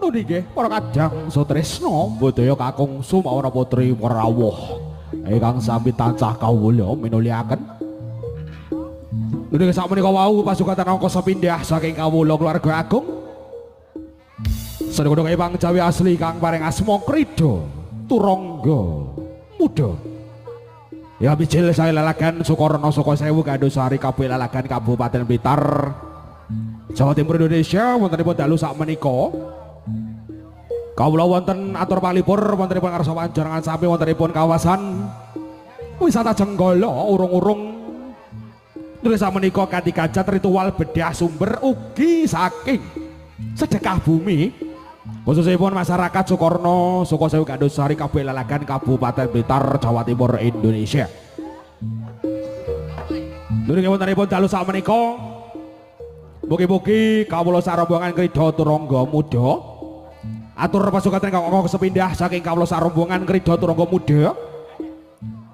nggih para kadang sutresna budaya kakung Sumawana Putri Prawuh ingkang sami tansah kawula minulyaken. Nggih sakmenika wau pasukatan angka sepindhah saking kawula keluarga agung. Sedaya Ipang Jawi asli kang paring asma Krida Turangga Muda. Ya bijil saya lalagan Sukarna Suka Sewu Gandusari Kabeh Lalagan Kabupaten Blitar Jawa Timur Indonesia wontenipun dalu sakmenika. Kawula wonten atur palipur wontenipun ngarsa panjenengan sami wontenipun kawasan wisata Jenggala urung-urung. Nggih sakmenika kanthi kajat ritual bedah sumber ugi saking sedekah bumi khususipun masyarakat Sukarna Suka Sewu Gandusari Kabeh Lalagan Kabupaten Blitar Jawa Timur Indonesia. Nggih wontenipun dalu sakmenika mugi-mugi kawula sarombongan Krida Turangga Muda atur pasukan kang sepindah saking kawula sarombongan Krida Turangga Muda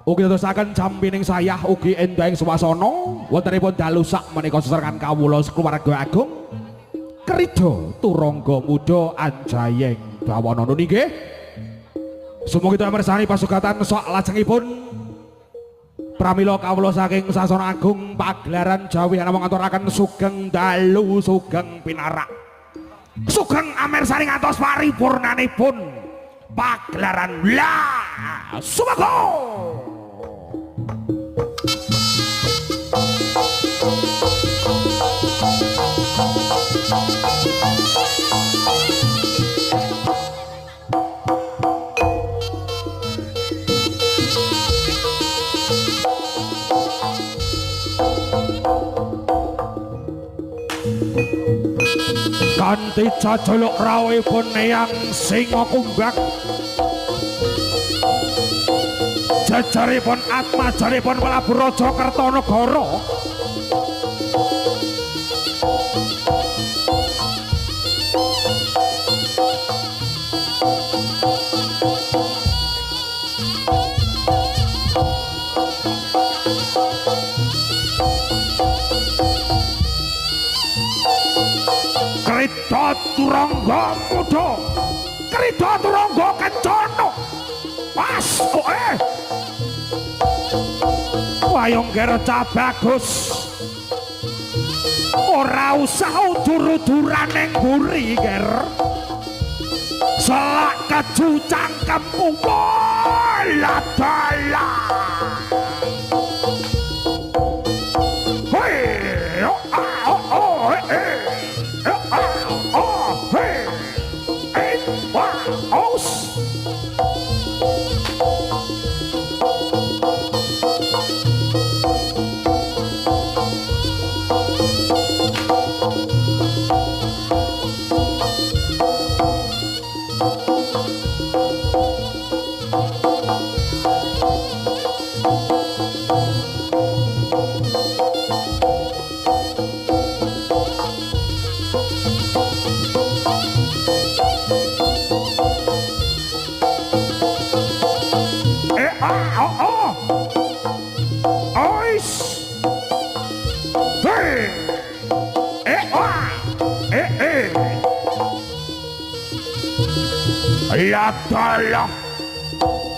ugi terusaken jampining sayah ugi endahing swasana wontenipun dalu sakmenika sesarengan kawula keluarga agung Krida Turangga Muda anjayeng bawana nggih. Sumugi kita mirsani pasukatan sak lajengipun pramila kawula saking sasana agung pagelaran Jawi namung ngaturaken sugeng dalu sugeng pinarak sugeng amirsani ngantos paripurnanipun pagelaran lah sumaga. Kanthi jajuluk rawuhipun Eyang Singa Kumbak jajaripun atmajaripun Prabu Raja Kertanagara Krida Turangga Muda Krida Turangga Kencana pas wayang gerca bagus ora usah udur-uduran ning mburi ger selak keju cangkemmu bola-bola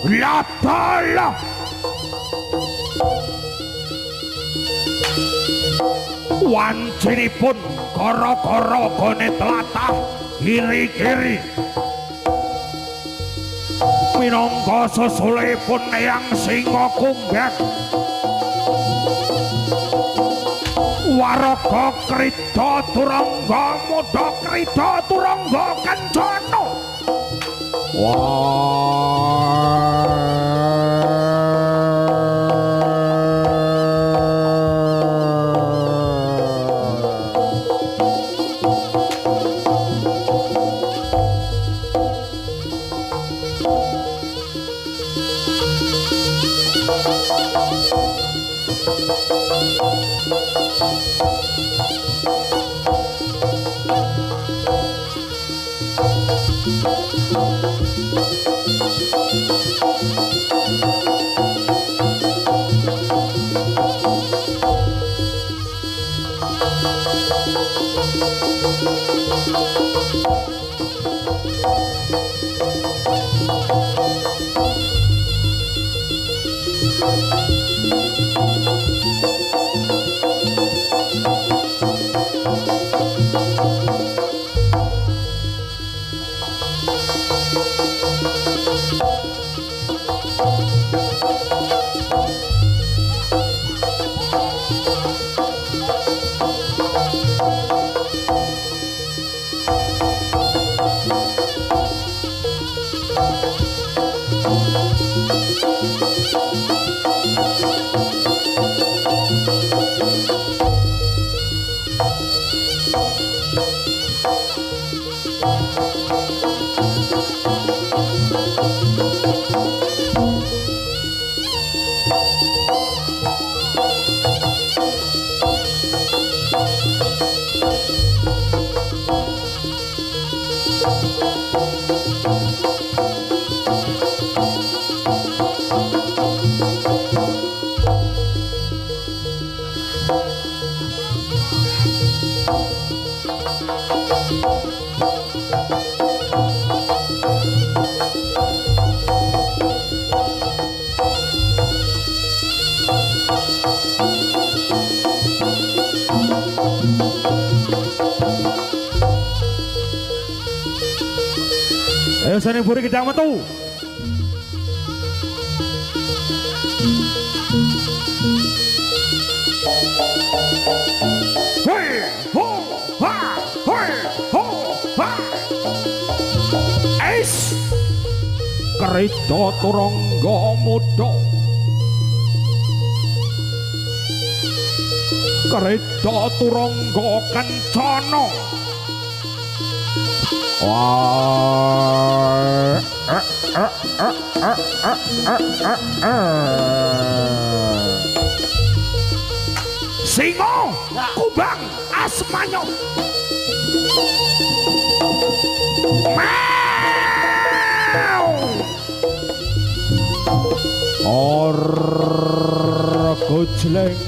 Latala wancinipun kara-kara gone tlatah kiri-kiri minangka susulipun Eyang Singa Kumbak waraga Krida Turangga Muda Krida Turangga Kencana. Ayo seni buri kita metu. Hoi ho ha hoi ho ha. Es Krida Turangga Muda. Krida Turangga Kencana. Wah, Singo Kubang Asmanyo.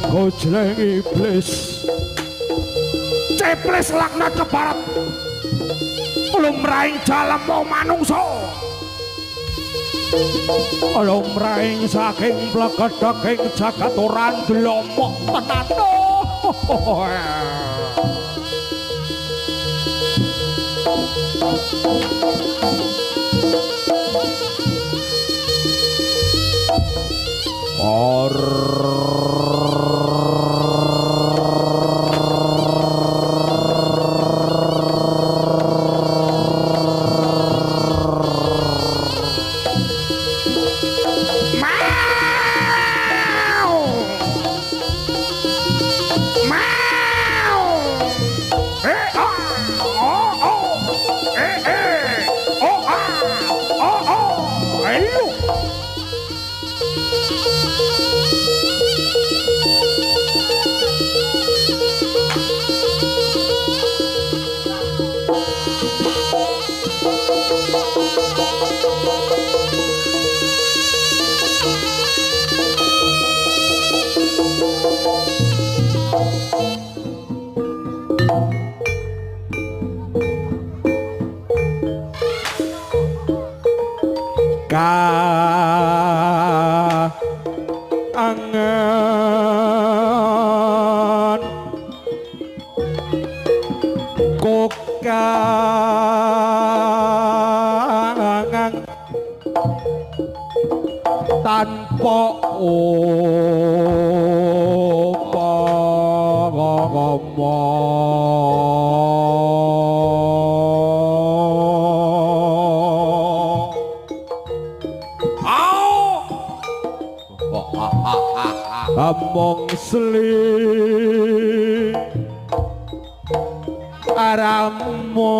Gojleng iblis ceples laknat ke barat lumrahing jalam mau manungso lumrahing saking plegedaking jagat ora ndelomok tenan. Angan kokangan tanpa among seli aramo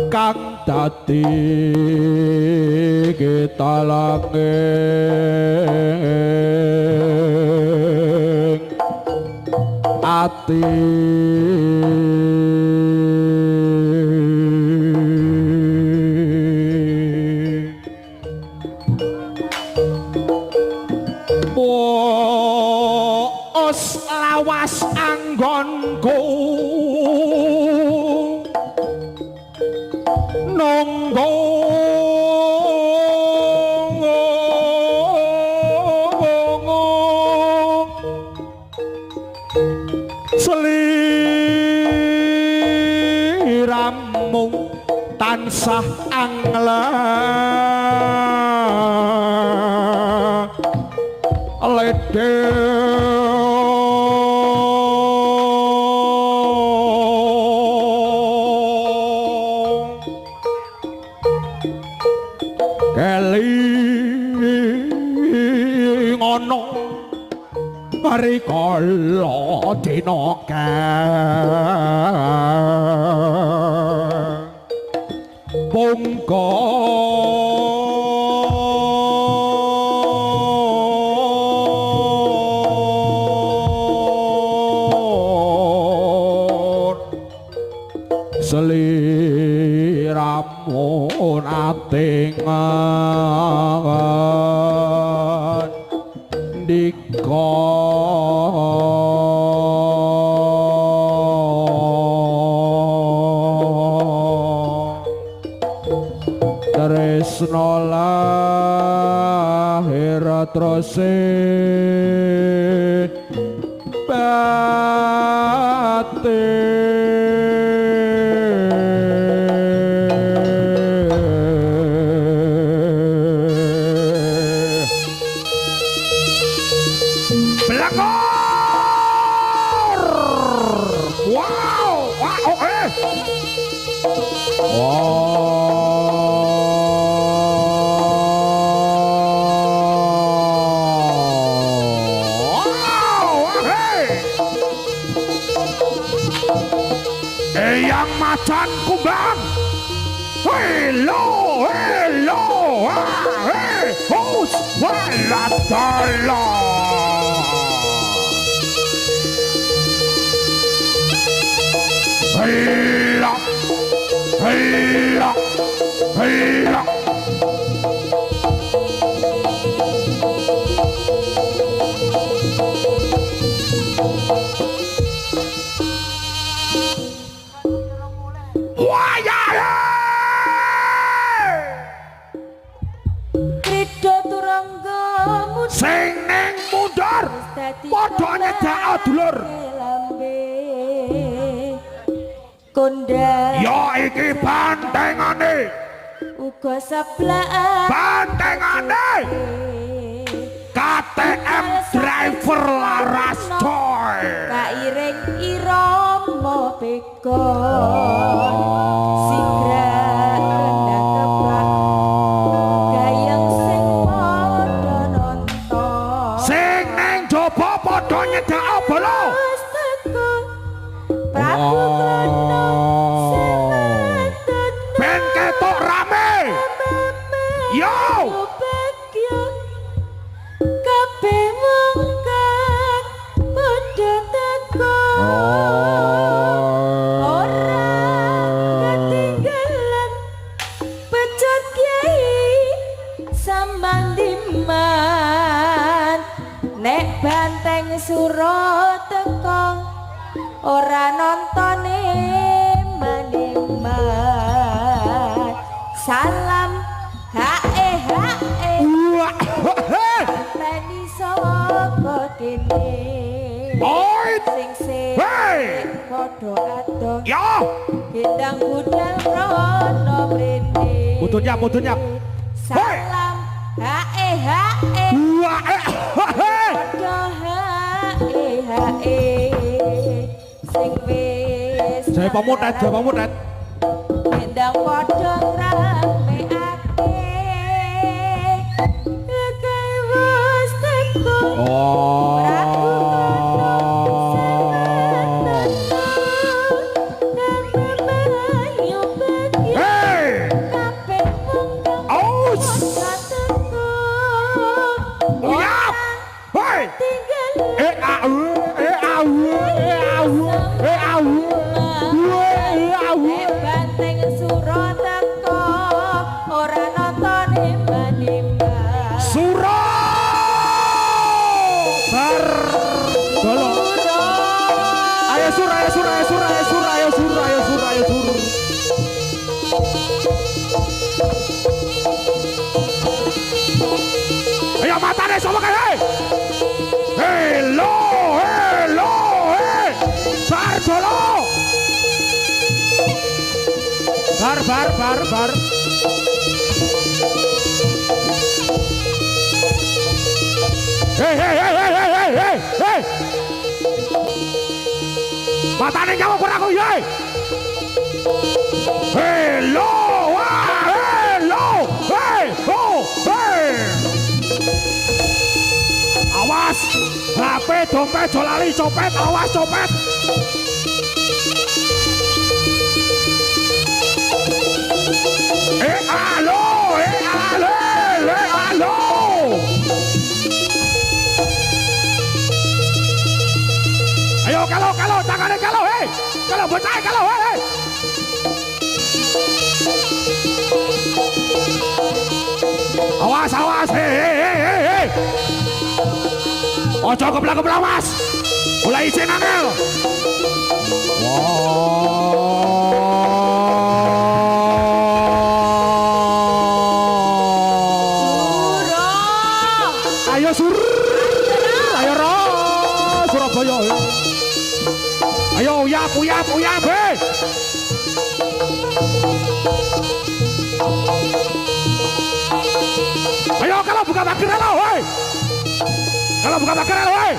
kang dadi ketalanging ati lawas anggonku nunggu sliramu tansah lede ngono rikala dina pungka sliramu natingan dika tresno lahir trosin yang macan kumbang hello hey hos walatala hello sing ning mundur padha nyedak dulur kondang ya iki bantengane uga seblahan bantengane KTM driver laras coy kairing irama bega sigra kendang keplak gayeng sing padha nonton sing ning jaba padha nyedak bola Prabu Krana ben ketok rame yo kabeh wong kang padha teko ora ketinggalan pecut kiai samandiman nek banteng suro teko ora nontone maniman salam hae tani saka kene sing padha adon ya gendang budal rono mrene mudun salam hae padha hae sing wis Jaya Pamutet gendang padha rameake kae wis teko ayo matane sama kae hello bar dolo bar hey matane nyawa aku ya hello hey awas HP dompet jolali copet awas copet halo ayo kalau tangannya kalau bocah kalau awas hei ojo kebelah mas mulai izin angel wow sur. Ayo ro Surabaya. Ayo uyap uyap uyap he. Ayo kalau buka bakar lo woi. Kalau buka bakar lo woi.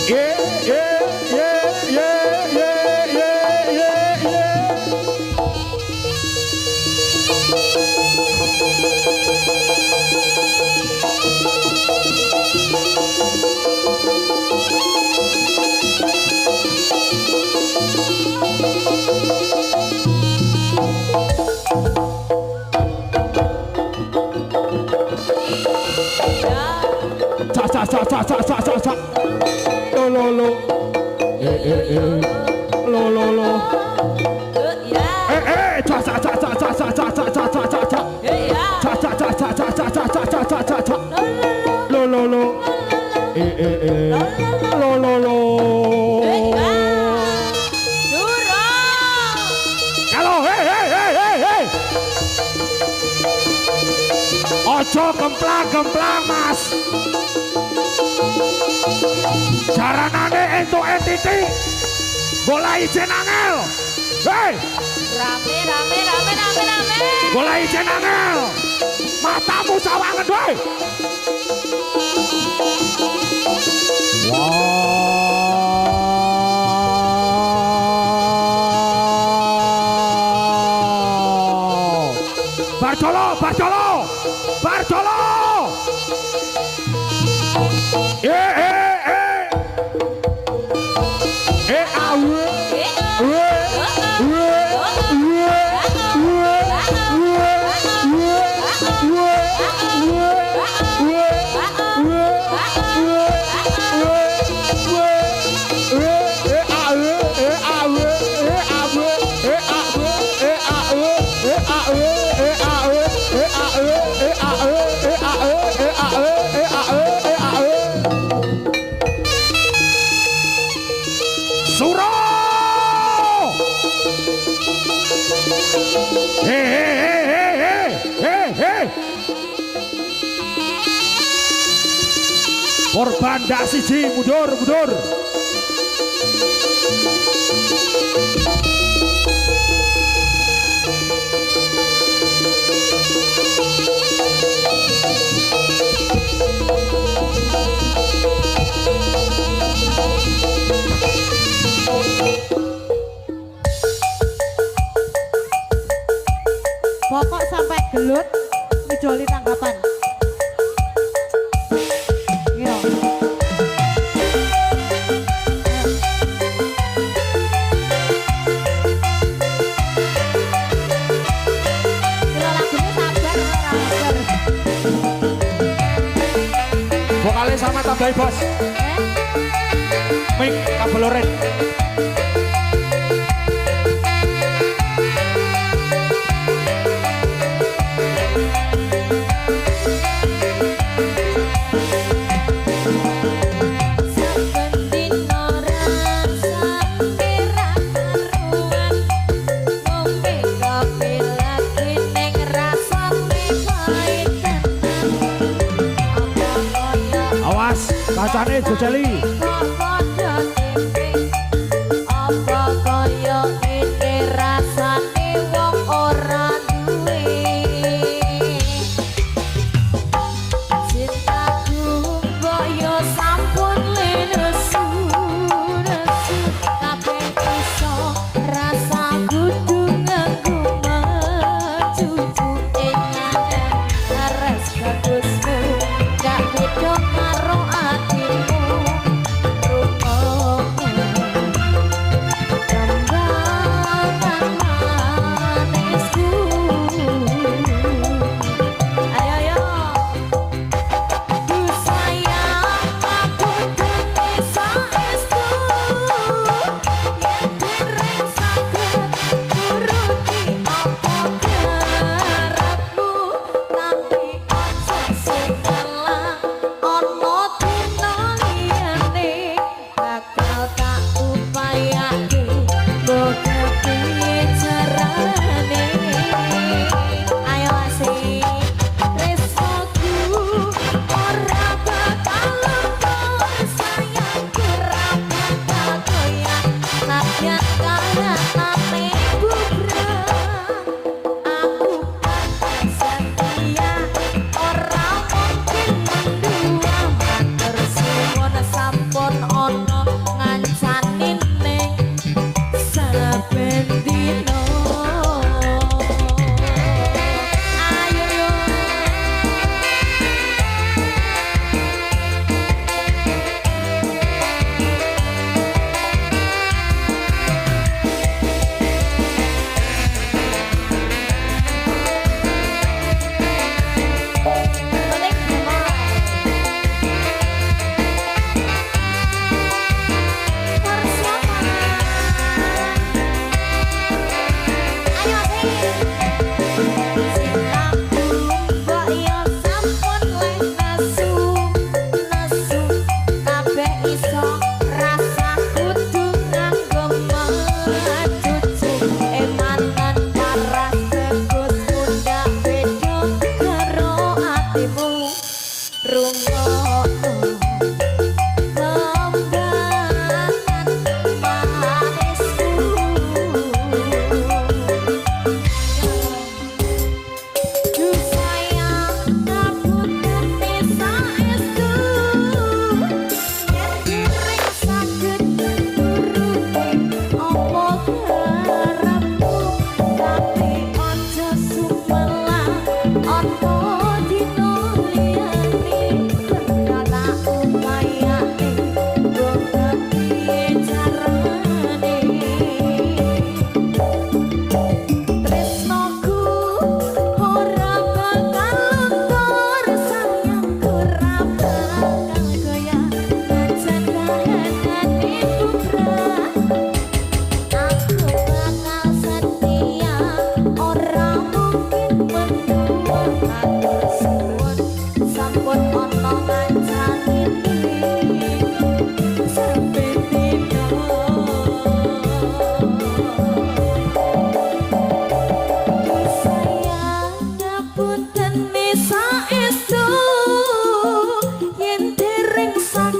Ye ye ye ye ye ye ye ye. Sa lo lo lo lo lo Ya. ca ca ca ca ca ca ca ca ca ca ca Ya. ca ca ca ca ca ca ca ca ca ca ca lo lo lo lo lo lo kalau hei ojo gemplang mas jaranane entuk entiti bola ijen angel hei Rame. bola ijen angel matamu sawangan woi wow Bartolo korban dak siji mundur pokok sampai gelut ngejoli tanggapan. Iya. Kalau lagunya sabar sabar. vokalnya sama tambahi bos mic kabel oren kacane jejeli Apa kaya ini rasane wong ora duwe cintaku mbok yo sampun lenesu kabeh iso rasa kudu nganggo cucu engan res bagusmu gak beda karo atimu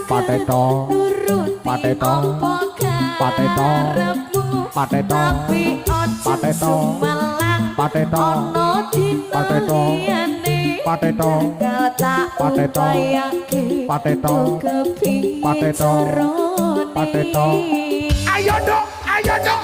Pateto, pateto, pateto, pateto, pateto, pateto, pateto, pateto, pateto, pateto, pateto, pateto. Ayo dong, ayo dong.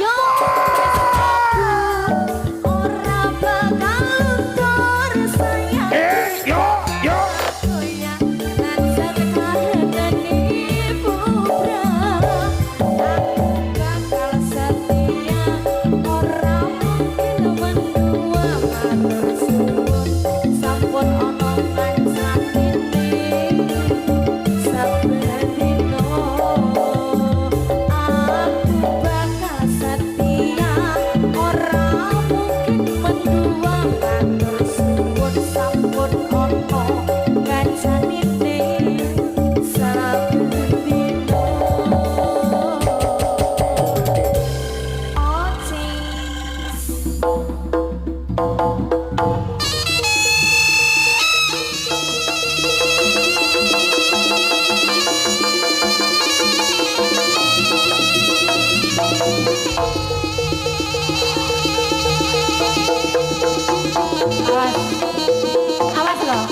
Awas loh.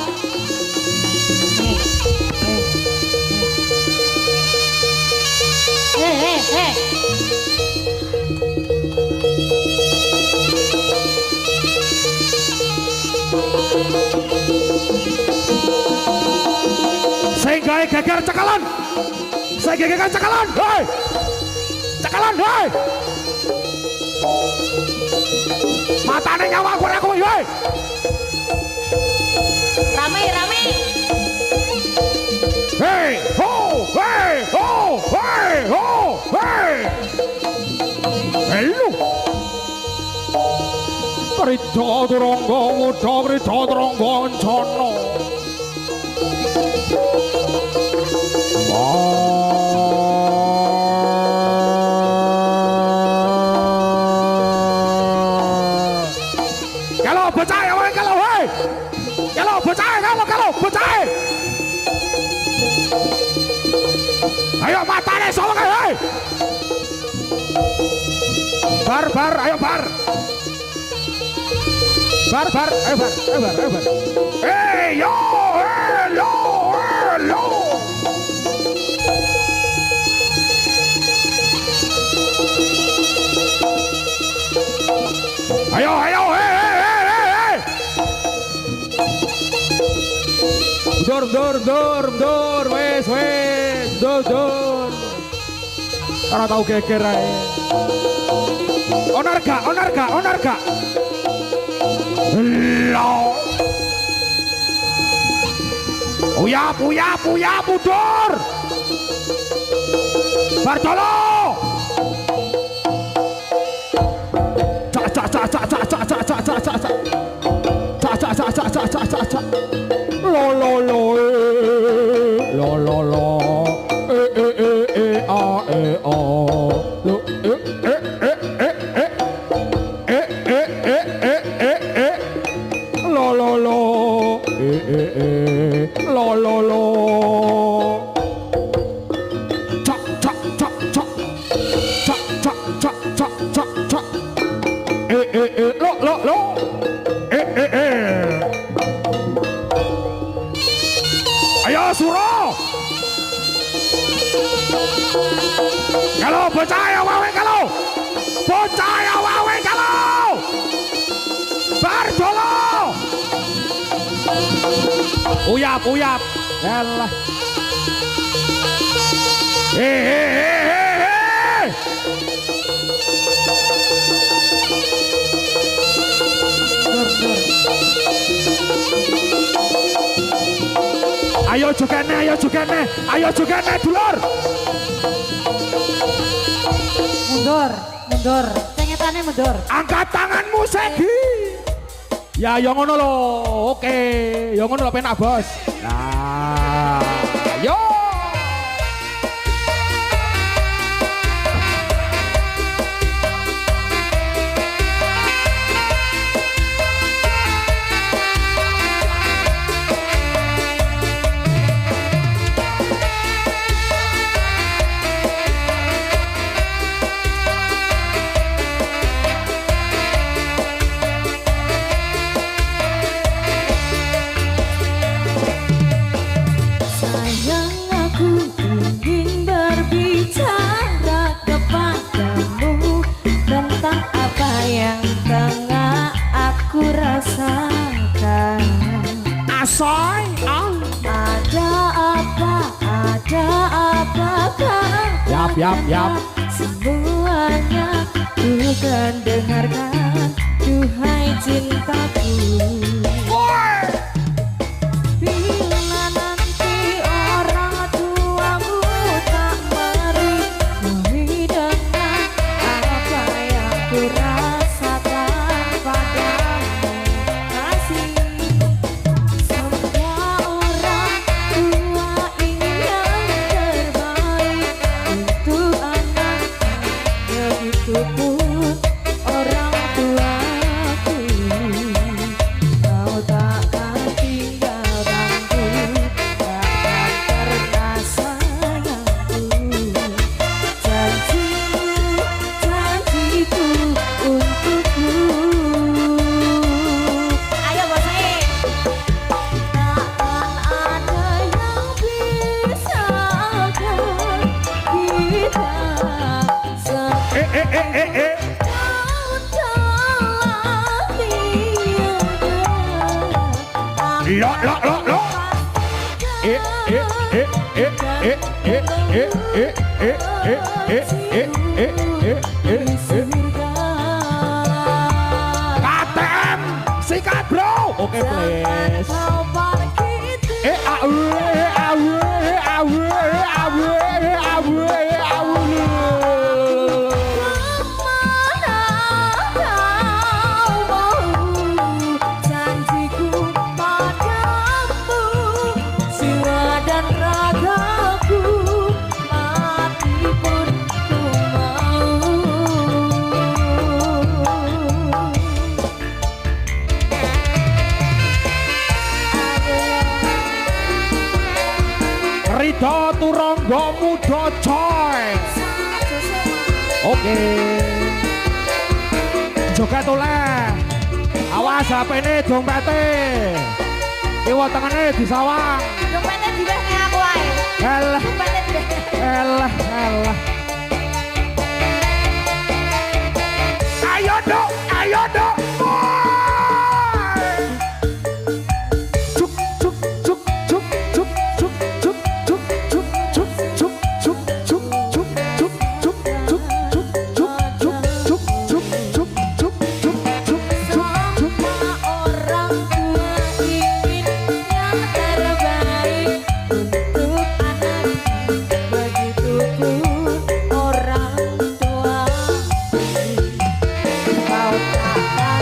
Saya gawe geger cekalan. Saya geger cekalan. Hei. Cekalan, hei. Matane nyawa aku, hei. Rame, rame. Hei, ho, hei, ho, hei, ho, hei. Helu. Krida Turangga Muda, Krida Turangga Encana. Kalau bocah ya, kalau hei. Kalau bocah, kalau bocah. Ayo matane sama kayak hei. Bar, ayo bar. Bar, ayo bar. Hey, yo, hello. Ayo, hei. Dur, wes, dur. Ora tau geger ae. Onar gak. Lo. Uya, budur. Bartolo. Lo lo lo lo cak cak cak cak cak cak cak cak cak cak lo ayo Suro kalau bocah ya wawe kalau bocah ya wawe kalau Bardolo uyap uyap elah ayo jogene dulur mundur cengetane mundur angkat tanganmu Segi ya yang ngono lo oke yang ngono lo penak bos nah yo Soy, ada apa yap semuanya bukan dengarkan duhai cintaku bila nanti orang tuamu tak merinduhi dengan apa yang ku rasakan padamu kasih. Begitupun orang tuaku, kau takkan tinggal bangku, takkan pernah sayangku. Janjiku untukku. Ayo bosain. Takkan ada yang bisakan kita. KTM sikat bro oke please Ridho Turangga Muda coy oke joget oleh awas HP-ne dompete kiwa tengene disawang Dompetnya diwehne aku ae. elah Dompetnya diwehne. elah ayo dok Orang tua kau tak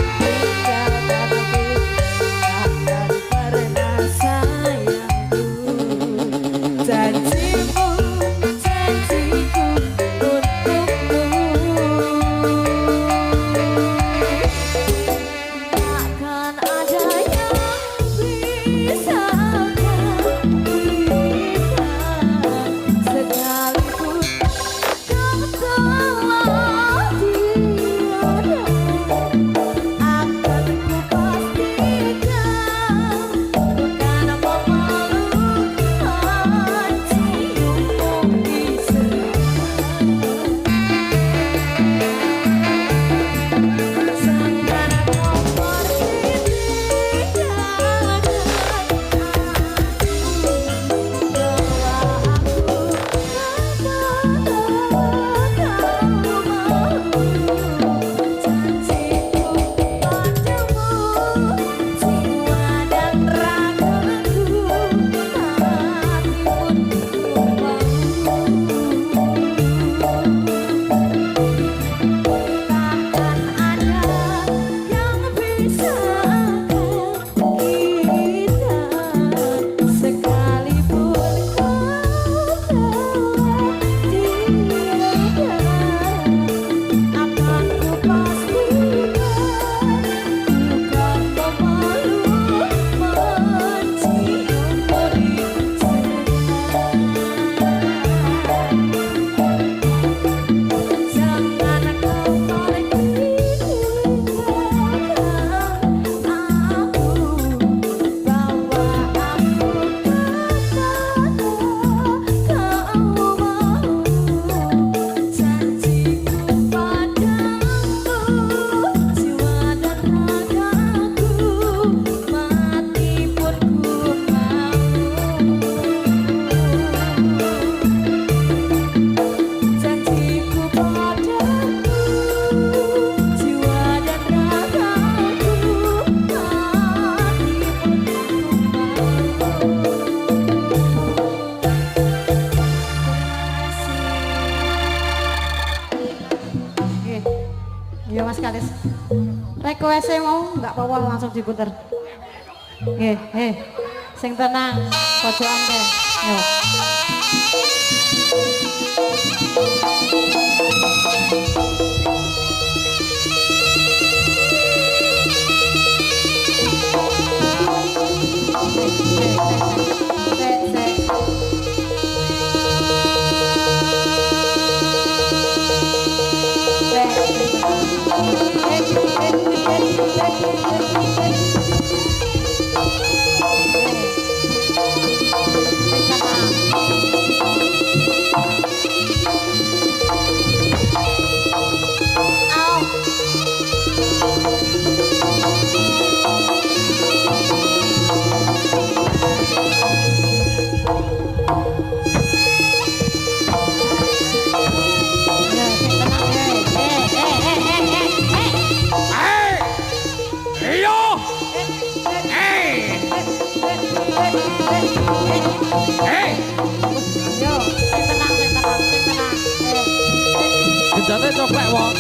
saya mau nggak apa-apa langsung diputer. Sing tenang, pojokan deh. Yo. Genjate coklek wong.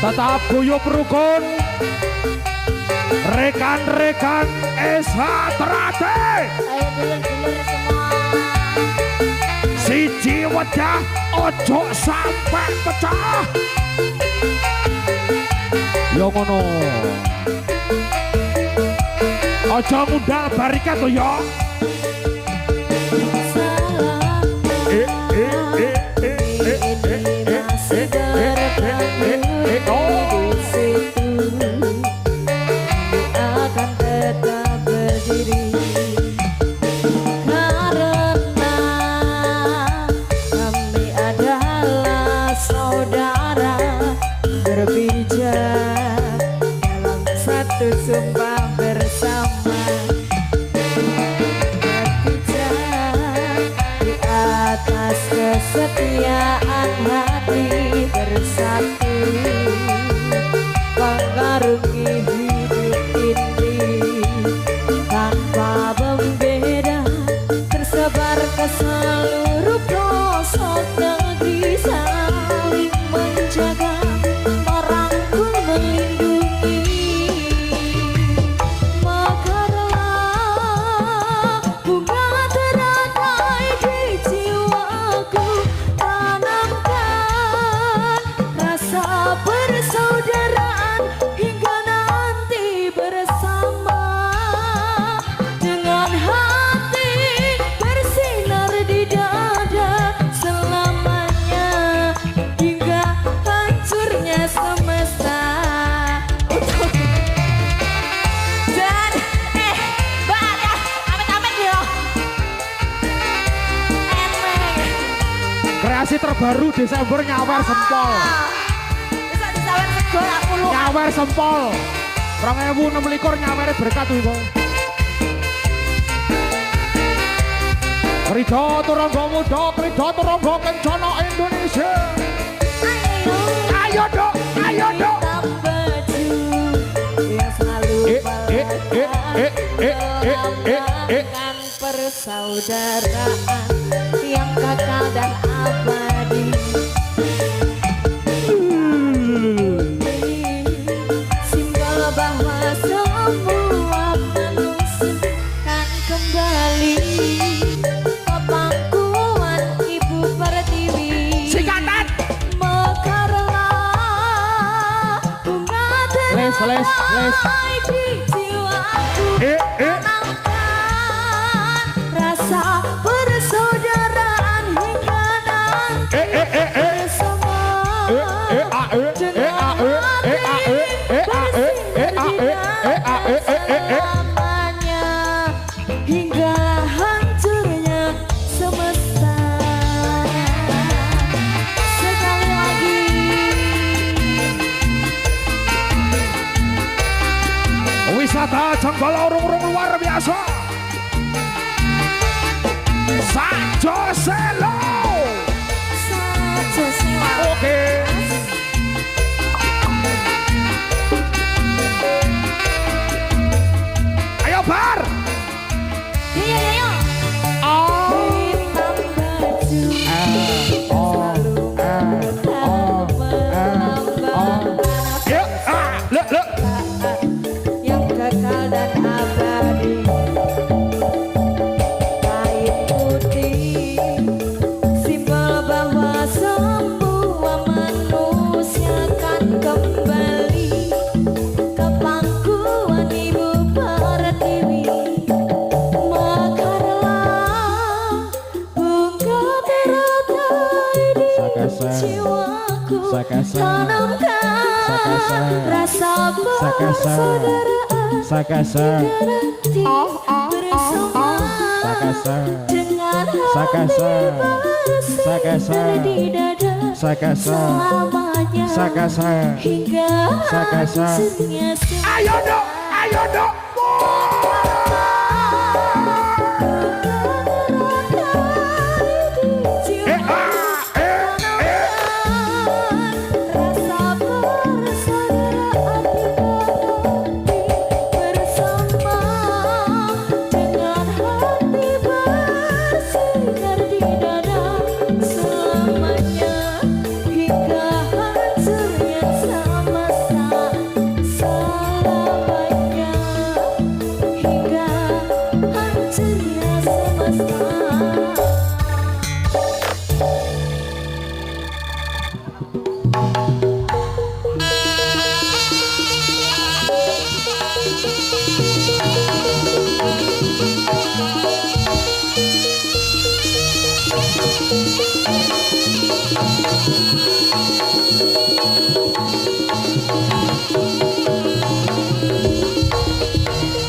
Tetap guyup rukun rekan-rekan SH Terate. Ayo dulur-dulur semua. Siji wedah ojo sampai pecah. Yo ngono. Ojo ngundang barikat to yo. Akan tetap berdiri karena kami adalah saudara berpijak dalam satu sumpah bersama, berpijak di atas kesetiaan hati bersatu mengarungi hidup ini tanpa membeda, tersebar ke seluruh pelosok negeri, saling menjaga, merangkul, melindungi. Informasi terbaru Desember nyawer sempol. Bisa disawer sego aku lu. Nyawer sempol. 2026 nyawere berkat iku. Krida Turangga Muda, Krida Turangga Kencana Indonesia. Ayo dok, ayo dok. Yang selalu melambangkan persaudaraan yang kekal dan abadi. Simbol bahwa semua manusia kan kembali ke pangkuan Ibu Pertiwi. Sikatan. Mekarlah bunga Les. terai di jiwaku. Tanamkan rasa persaudaraan hingga nanti bersama dengan hati selamanya hingga hancurnya semesta. Sekali lagi. Wisata Jenggala urung-urung luar biasa. Sajo Selo. Saja siwa. Oke. Ayo bar. Iya. Oh. Hitam baju selalu melambangkan Ya, le. yang kekal dan abadi. Kain putih simbol bahwa semua manusia kan kembali ke pangkuan Ibu Pertiwi. Mekarlah bunga teratai di jiwaku. Tanamkan rasa persaudaraan nanti bersama dengan hati bersandar di dada selamanya hingga hancurnya semua. Ayo dok, ayo dok.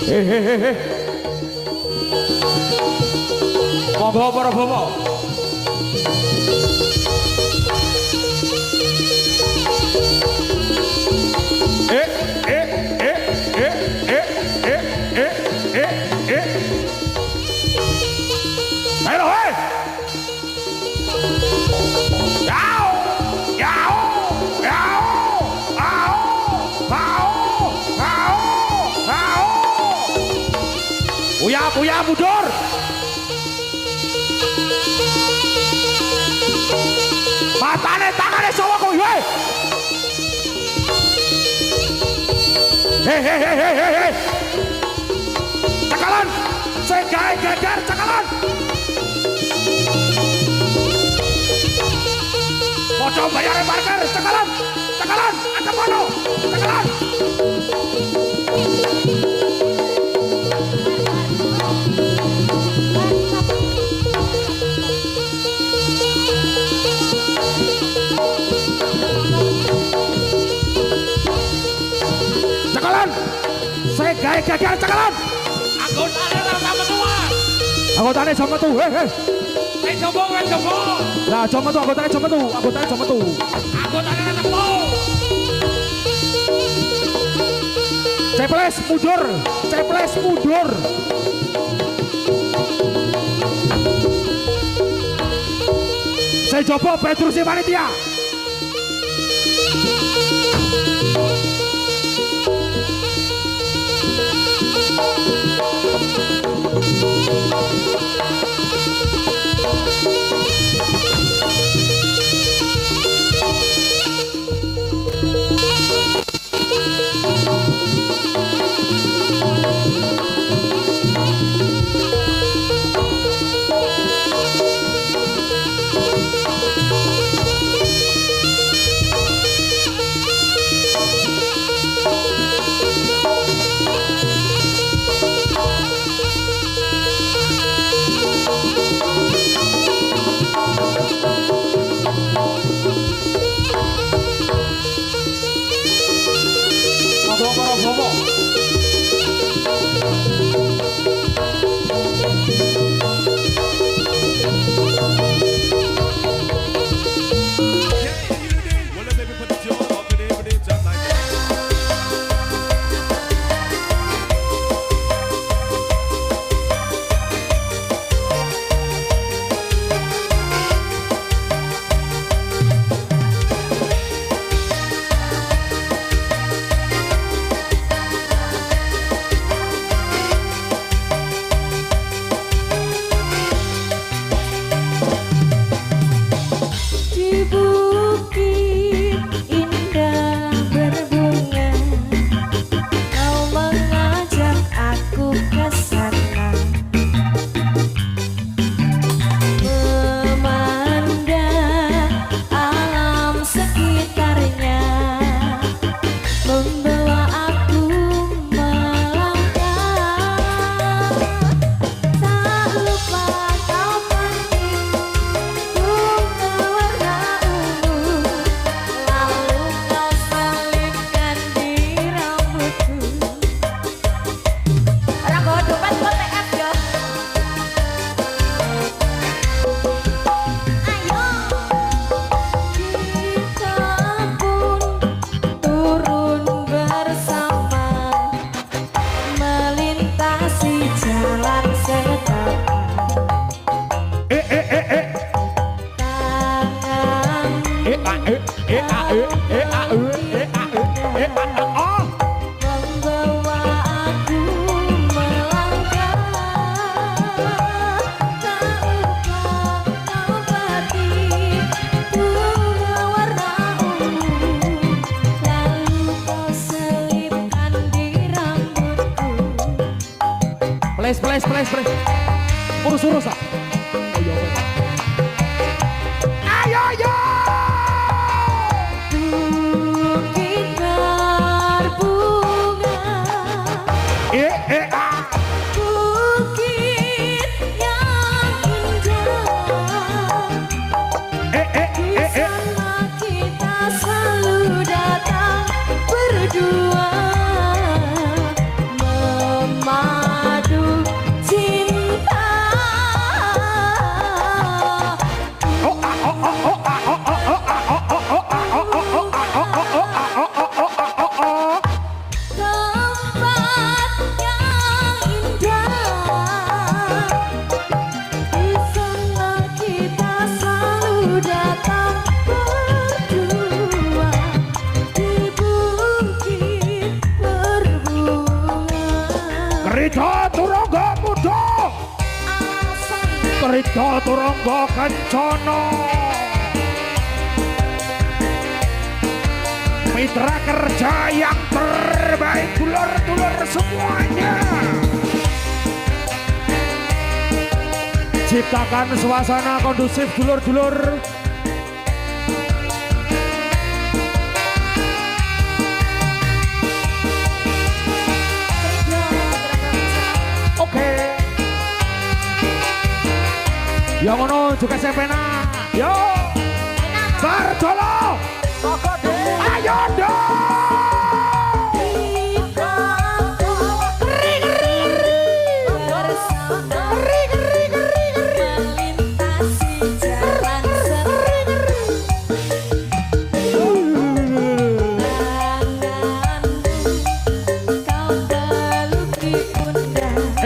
Hehehe. Monggo para bapak. Ayo, hei. Yau, yau, yau, au, au, au, au. Uya mundur. Matane tangane sawa kowe. Hei. Cakalan. Segae geger cakalan. Podo bayar parkir cakalan. Ada mono. Cakalan. Cakalan. Segae geger cakalan. Anggotane sama semua. Anggotane sama tuh. Hei. Coba. Lah coba tuh anggotanya coba tuh. Anggotanya temu. Ceples mundur. Saya coba Petrusi panitia. Please. Urus ah. Ayo. Bukit berbunga. Bukit yang indah. Di sana kita selalu datang berdua. Krida Turangga Kencana, mitra kerja yang terbaik, dulur-dulur semuanya. Ciptakan suasana kondusif, dulur-dulur. Ya ngono juga sepena. Yo. Barjolo. Ayo dong. di pundak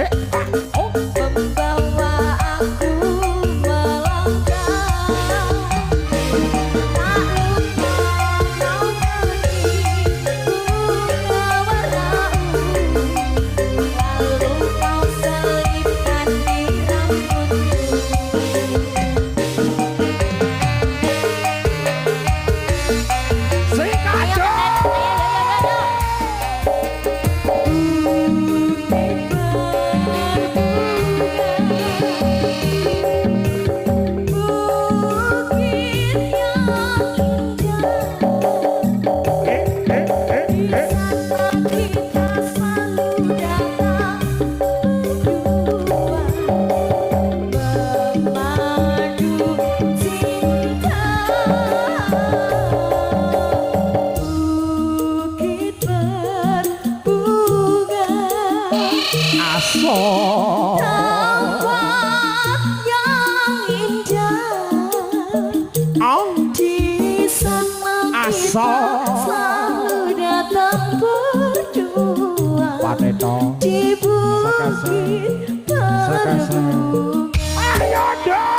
membawa aku melangkah. Tak lupa kau beri bunga warna ungu, lalu kau selipkan di rambutku. Sing kado. Aso Tempat yang indah di sana Aso. kita selalu datang berdua Paneto di bukit berbunga. ayo dong.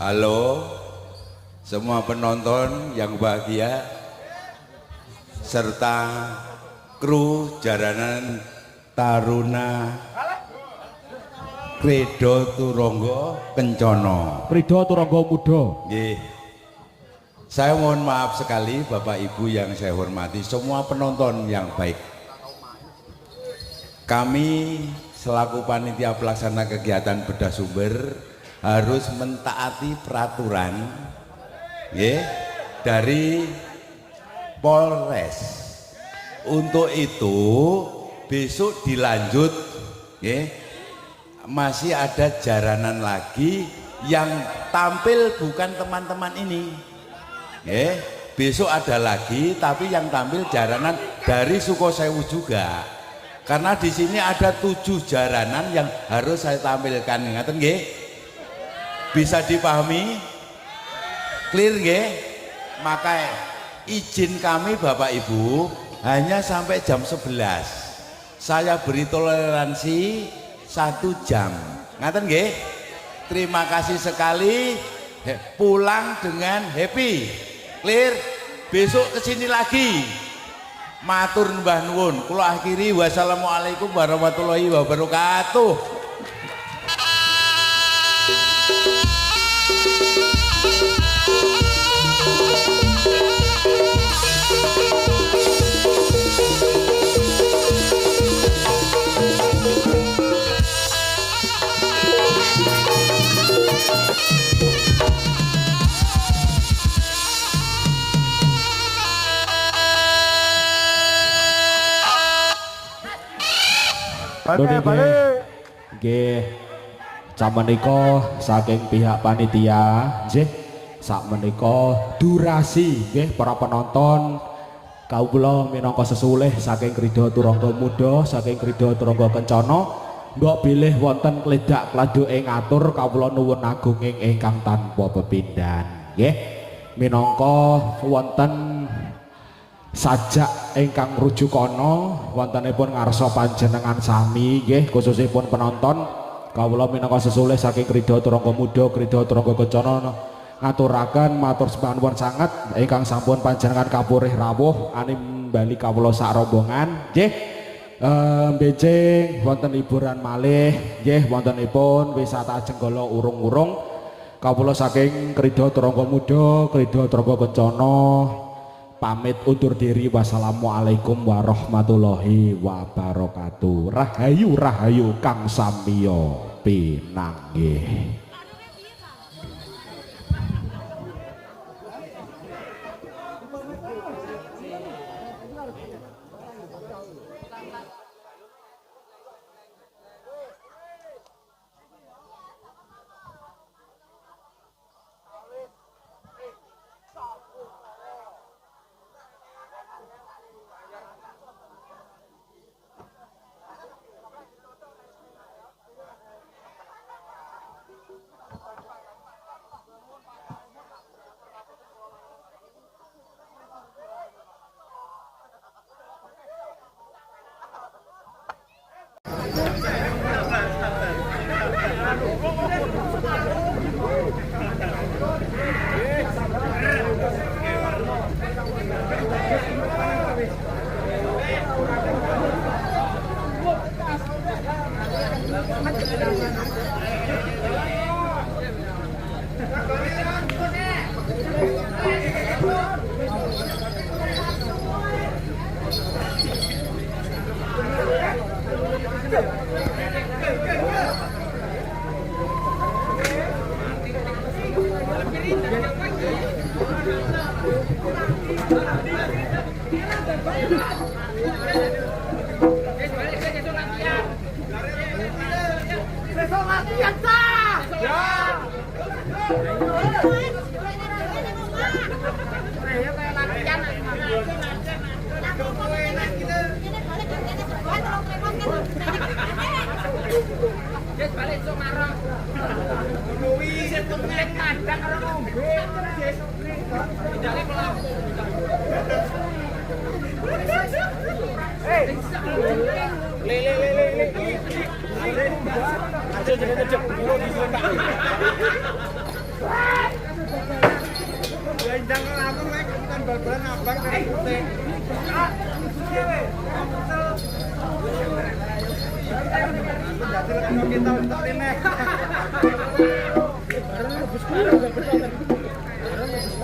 Halo semua penonton yang bahagia serta kru jaranan Taruna Kredo Turangga Kencana. Kredo Turangga Muda. Nggih. Saya mohon maaf sekali Bapak Ibu yang saya hormati, semua penonton yang baik. Kami selaku panitia pelaksana kegiatan bedah sumber harus mentaati peraturan dari Polres. Untuk itu besok dilanjut, masih ada jaranan lagi yang tampil bukan teman-teman ini. Besok ada lagi, tapi yang tampil jaranan dari Sukosewu juga. Karena di sini ada 7 jaranan yang harus saya tampilkan. Ngaten nggih? Bisa dipahami? Clear nggih? Maka izin kami Bapak Ibu hanya sampai jam 11. Saya beri toleransi 1 jam. Ngaten nggih? Terima kasih sekali. Pulang dengan happy. Clear? Besok kesini lagi. Matur mbah nuwun. Kula akhiri wassalamualaikum warahmatullahi wabarakatuh. Nggih, samenika saking pihak panitia nggih sakmenika durasi nggih para penonton kawula minangka sesulih saking Krida Turangga Muda saking Krida Turangga Kencana mbok bilih wonten kledak kladuk ing atur kawula nuwun agunging ingkang tanpa pepindhan nggih minangka wonten sajak ingkang rujukana wontenipun ngarsa panjenengan sami nggih khususipun penonton kawula minangka sesulih saking Krida Turangga Muda Krida Turangga Kencana ngaturaken matur sembahipun sanget ingkang sampun panjenengan kapurih rawuh anim bali kawula sak rombongan nggih benjing wonten liburan malih nggih wontenipun wisata Jenggala urung-urung kawula saking Krida Turangga Muda Krida Turangga Kencana pamit undur diri. Wassalamualaikum warahmatullahi wabarakatuh. Rahayu rahayu kang samiya pinanggih.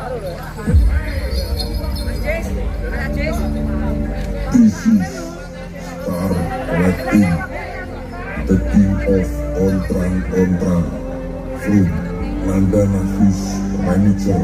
This is Star Collecting, the king of Ontrang from Nanda Nafis Manager.